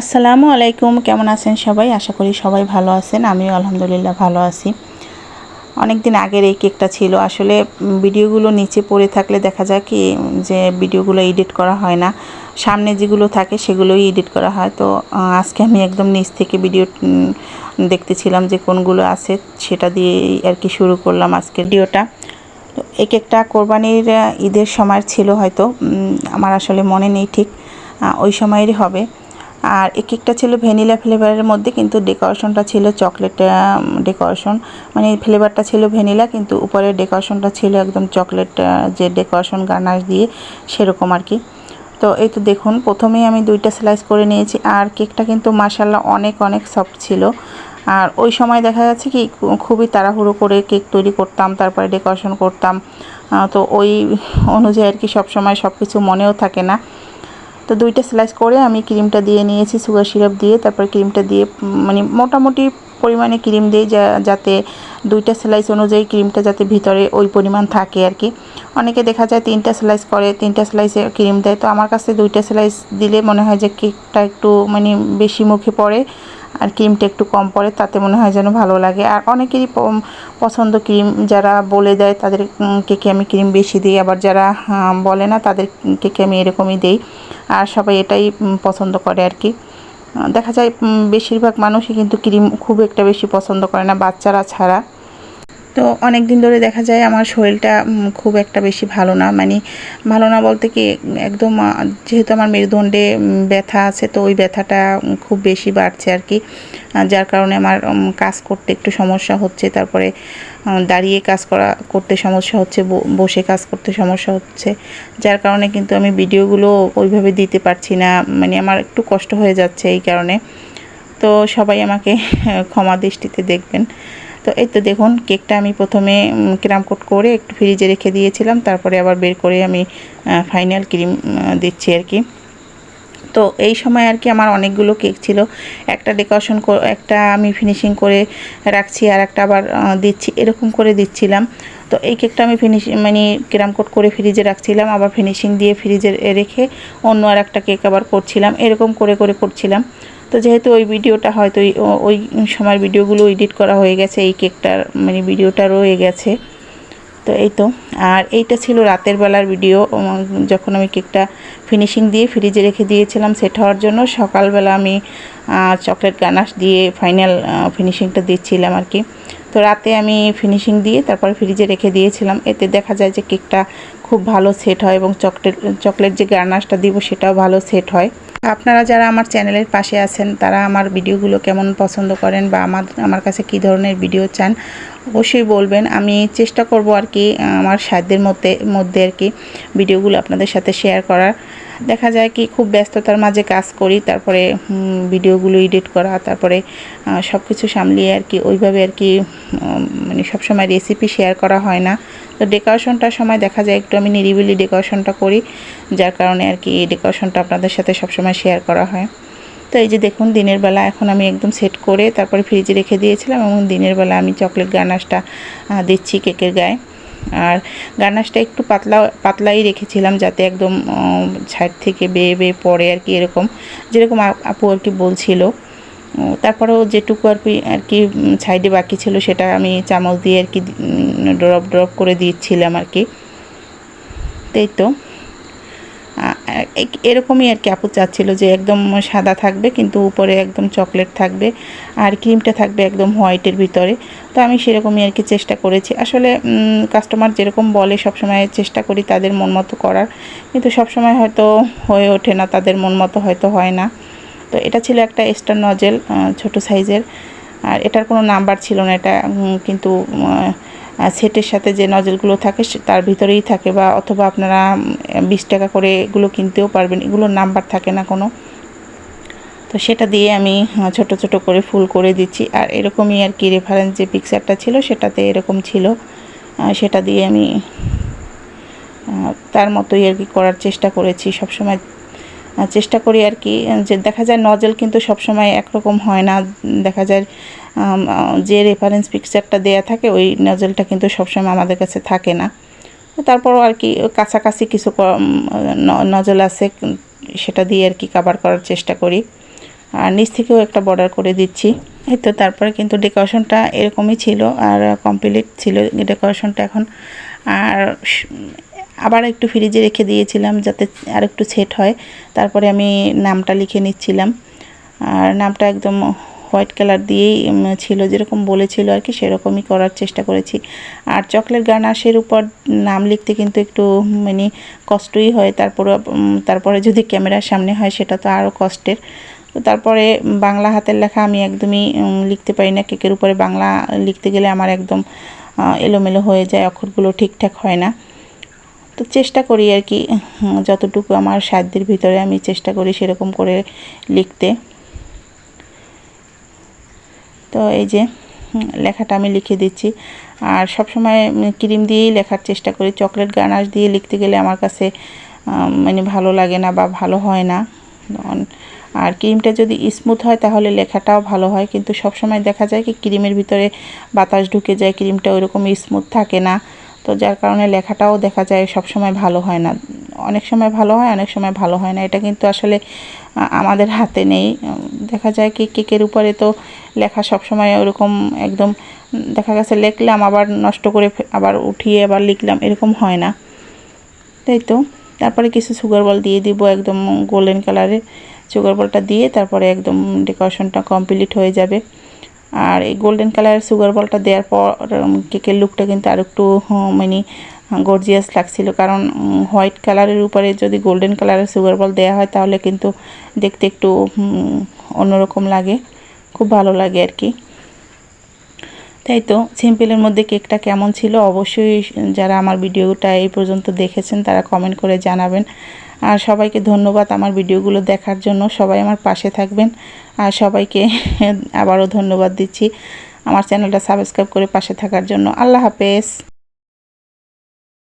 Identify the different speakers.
Speaker 1: আসসালামু আলাইকুম, কেমন আছেন সবাই? আশা করি সবাই ভালো আছেন। আমিও আলহামদুলিল্লাহ ভালো আছি। অনেক দিন আগের এই কেকটা ছিল। আসলে ভিডিওগুলো নিচে পড়ে থাকলে দেখা যায় কি যে ভিডিওগুলো এডিট করা হয় না, সামনে যেগুলো থাকে সেগুলোই এডিট করা হয়। তো আজকে আমি একদম নিচ থেকে ভিডিও দেখতেছিলাম যে কোনগুলো আছে, সেটা দিয়েই আর কি শুরু করলাম আজকের ভিডিওটা। তো এই কেকটা কোরবানির ঈদের সময় ছিল হয়তো, আমার আসলে মনে নেই ঠিক, ওই সময়েরই হবে। আর এক একটা ছিল ভ্যানিলা ফ্লেভারের মধ্যে, কিন্তু ডেকোরেশনটা ছিল চকলেট ডেকোরেশন। মানে ফ্লেভারটা ছিল ভ্যানিলা, কিন্তু উপরের ডেকোরেশনটা ছিল একদম চকলেট, যে ডেকোরেশন গার্নাশ দিয়ে সেরকম আর কি। তো এই তো দেখুন, প্রথমেই আমি 2টা স্লাইস করে নিয়েছি। আর কেকটা কিন্তু মাশাআল্লাহ অনেক অনেক সফট ছিল। আর ওই সময় দেখা যাচ্ছে কি খুবই তাড়াহুড়ো করে কেক তৈরি করতাম, তারপরে ডেকোরেশন করতাম। তো ওই অনুযায়ী আর কি সবসময় সব কিছু মনেও থাকে না। তো 2টা স্লাইস করে আমি ক্রিমটা দিয়ে নিয়েছি, সুগার সিরাপ দিয়ে। তারপর ক্রিমটা দিয়ে মানে মোটামুটি পরিমাণে ক্রিম দিই, যাতে 2টা স্লাইস অনুযায়ী ক্রিমটা যাতে ভিতরে ওই পরিমাণ থাকে আর কি। অনেকে দেখা যায় 3টা স্লাইস করে, 3টা স্লাইসে ক্রিম দেয়। তো আমার কাছে 2টা স্লাইস দিলে মনে হয় যে কেকটা একটু মানে বেশি মুখে পড়ে আর ক্রিমটা একটু কম পড়ে, তাতে মনে হয় যেন ভালো লাগে। আর অনেকেরই পছন্দ ক্রিম, যারা বলে দেয় তাদের কেকে আমি ক্রিম বেশি দিই, আবার যারা বলে না তাদের কেকে আমি এরকমই দিই। আর সবাই এটাই পছন্দ করে আর কি। দেখা যায় বেশিরভাগ মানুষই কিন্তু ক্রিম খুব একটা বেশি পছন্দ করে না, বাচ্চারা ছাড়া। তো অনেক দিন ধরে দেখা যায় আমার শরীরটা খুব একটা বেশি ভালো না, মানে ভালো না বলতে কি একদম, যেহেতু আমার মেরুদণ্ডে ব্যথা আছে, তো ওই ব্যথাটা খুব বেশি বাড়ছে আর কি। যার কারণে আমার কাজ করতে একটু সমস্যা হচ্ছে, তারপরে দাঁড়িয়ে কাজ করতে সমস্যা হচ্ছে, বসে কাজ করতে সমস্যা হচ্ছে। যার কারণে কিন্তু আমি ভিডিওগুলো ওইভাবে দিতে পারছি না, মানে আমার একটু কষ্ট হয়ে যাচ্ছে এই কারণে। তো সবাই আমাকে ক্ষমা দৃষ্টিতে দেখবেন। তো এই তো দেখুন, কেকটা আমি প্রথমে ক্রাম কোট করে একটু ফ্রিজে রেখে দিয়েছিলাম, তারপরে আবার বের করে আমি ফাইনাল ক্রিম দিচ্ছি আর কি। তো এই সময় আর কি আমার অনেকগুলো কেক ছিল, একটা ডেকোরেশন একটা আমি ফিনিশিং করে রাখছি, আর একটা আবার দিচ্ছি, এরকম করে দিচ্ছিলাম। তো এই কেকটা আমি মানে ক্রাম কোট করে ফ্রিজে রাখছিলাম, আবার ফিনিশিং দিয়ে ফ্রিজে রেখে অন্য আর একটা কেক আবার করছিলাম, এরকম করে করে করছিলাম। তো যেহেতু ওই ভিডিওটা হয়তো ওই সময়ের ভিডিওগুলো এডিট করা হয়ে গেছে, এই কেকটার মানে ভিডিওটা রয়ে গেছে। তো এই তো, আর এইটা ছিল রাতের বেলার ভিডিও, যখন আমি কেকটা ফিনিশিং দিয়ে ফ্রিজে রেখে দিয়েছিলাম সেট হওয়ার জন্য। সকালবেলা আমি চকলেট গানাশ দিয়ে ফাইনাল ফিনিশিংটা দিচ্ছিলাম আর কি। তো রাতে আমি ফিনিশিং দিয়ে তারপর ফ্রিজে রেখে দিয়েছিলাম, এতে দেখা যায় যে কেকটা খুব ভালো সেট হয়, এবং চকলেট যে গানাশটা দিব সেটাও ভালো সেট হয়। আপনারা যারা আমার চ্যানেলের পাশে আছেন, তারা আমার ভিডিওগুলো কেমন পছন্দ করেন বা আমার কাছে কী ধরনের ভিডিও চান অবশ্যই বলবেন। আমি চেষ্টা করব আর কি আমার সাধ্যের মধ্যে আর কি ভিডিওগুলো আপনাদের সাথে শেয়ার করার। দেখা যায় কি খুব ব্যস্ততার মাঝে কাজ করি, তারপরে ভিডিওগুলো এডিট করা, তারপরে সব কিছু সামলিয়ে আর কি ওইভাবে আর কি মানে সবসময় রেসিপি শেয়ার করা হয় না। তো ডেকোরেশনটার সময় দেখা যায় একটু আমি নিরিবিলি ডেকোরেশনটা করি, যার কারণে আর কি এই ডেকোরেশনটা আপনাদের সাথে সবসময় শেয়ার করা হয়। তো এই যে দেখুন, দিনের বেলা এখন আমি একদম সেট করে তারপরে ফ্রিজে রেখে দিয়েছিলাম, এবং দিনের বেলা আমি চকলেট গানাশটা দিচ্ছি কেকের গায়ে। আর গানাশটা একটু পাতলাই রেখেছিলাম, যাতে একদম সাইড থেকে বেয়ে বেয়ে পড়ে আর কি, এরকম যেরকম আপু আর কি বলছিল। তারপরেও যেটুকু আর কি সাইডে বাকি ছিল সেটা আমি চামচ দিয়ে আর কি ড্রপ ড্রপ করে দিচ্ছিলাম আর কি। তাই তো এরকমই আর কি আপু চাচ্ছিল যে একদম সাদা থাকবে, কিন্তু উপরে একদম চকলেট থাকবে, আর ক্রিমটা থাকবে একদম হোয়াইটের ভিতরে। তো আমি সেরকমই আর কি চেষ্টা করেছি। আসলে কাস্টমার যেরকম বলে সবসময় চেষ্টা করি তাদের মন মতো করার, কিন্তু সবসময় হয়তো হয়ে ওঠে না, তাদের মন মতো হয়তো হয় না। তো এটা ছিল একটা স্টার নজেল, ছোট সাইজের, আর এটার কোনো নাম্বার ছিল না, এটা কিন্তু সেটের সাথে যে নজলগুলো থাকে তার ভিতরেই থাকে, বা অথবা আপনারা 20 টাকা করে এগুলো কিনতেও পারবেন, এগুলোর নাম্বার থাকে না কোনো। তো সেটা দিয়ে আমি ছোট ছোট করে ফুল করে দিচ্ছি। আর এরকমই আর কি রেফারেন্স যে পিকচারটা ছিল সেটাতে এরকম ছিল, সেটা দিয়ে আমি তার মতোই আর কি করার চেষ্টা করেছি। সবসময় চেষ্টা করি আর কি, যে দেখা যায় নজল কিন্তু সবসময় একরকম হয় না, দেখা যায় যে রেফারেন্স পিকচারটা দেয়া থাকে ওই নজলটা কিন্তু সবসময় আমাদের কাছে থাকে না। তারপরও আর কি কাছাকাছি কিছু নজল আছে, সেটা দিয়ে আর কি কভার করার চেষ্টা করি। আর নিচ থেকেও একটা বর্ডার করে দিচ্ছি। এই তো তারপরে কিন্তু ডেকোরেশনটা এরকমই ছিল আর কমপ্লিট ছিল ডেকোরেশনটা এখন। আর আবার একটু ফ্রিজে রেখে দিয়েছিলাম যাতে আর একটু সেট হয়। তারপরে আমি নামটা লিখে নিচ্ছিলাম, আর নামটা একদম হোয়াইট কালার দিয়েই ছিল, যেরকম বলেছিল আর কি সেরকমই করার চেষ্টা করেছি। আর চকলেট গার্নাশের উপর নাম লিখতে কিন্তু একটু মানে কষ্টই হয়, তারপরে যদি ক্যামেরার সামনে হয় সেটা তো আরও কষ্টের। তো তারপরে বাংলা হাতের লেখা আমি একদমই লিখতে পারি না, কেকের উপরে বাংলা লিখতে গেলে আমার একদম এলোমেলো হয়ে যায়, অক্ষরগুলো ঠিকঠাক হয় না। তো চেষ্টা করি আর কি, যতটুকু আমার সাধ্যের ভিতরে আমি চেষ্টা করি সেরকম করে লিখতে। তো এই যে লেখাটা আমি লিখে দিচ্ছি। আর সব সময় ক্রিম দিয়েই লেখার চেষ্টা করি, চকলেট গানাশ দিয়ে লিখতে গেলে আমার কাছে মানে ভালো লাগে না বা ভালো হয় না। আর ক্রিমটা যদি স্মুথ হয় তাহলে লেখাটাও ভালো হয়, কিন্তু সব সময় দেখা যায় কি ক্রিমের ভিতরে বাতাস ঢুকে যায়, ক্রিমটা ওইরকম স্মুথ থাকে না। তো যার কারণে লেখাটাও দেখা যায় সব সময় ভালো হয় না, অনেক সময় ভালো হয় অনেক সময় ভালো হয় না। এটা কিন্তু আসলে আমাদের হাতে নেই। দেখা যায় কি কেকের উপরে তো লেখা সব সময় ওরকম একদম দেখা গেছে লিখলাম আবার নষ্ট করে আবার উঠিয়ে আবার লিখলাম, এরকম হয় না, তাই তো। তারপরে কিছু সুগার বল দিয়ে দিব, একদম গোল্ডেন কালারের সুগার বলটা দিয়ে তারপরে একদম ডেকোরেশনটা কমপ্লিট হয়ে যাবে। আর এই গোল্ডেন কালারের সুগার বলটা দেওয়ার পর কেকের লুকটা কিন্তু আর একটু মানে গর্জিয়াস লাগছিল, কারণ হোয়াইট কালারের উপরে যদি গোল্ডেন কালারের সুগার বল দেওয়া হয় তাহলে কিন্তু দেখতে একটু অন্যরকম লাগে, খুব ভালো লাগে আর কি। তাই তো সিম্পলের মধ্যে কেকটা কেমন ছিল অবশ্যই যারা আমার ভিডিওটা এই পর্যন্ত দেখেছেন তারা কমেন্ট করে জানাবেন। আর সবাইকে ধন্যবাদ আমার ভিডিওগুলো দেখার জন্য, সবাই আমার পাশে থাকবেন। আর সবাইকে আবারও ধন্যবাদ দিচ্ছি আমার চ্যানেলটা সাবস্ক্রাইব করে পাশে থাকার জন্য। আল্লাহ হাফেজ।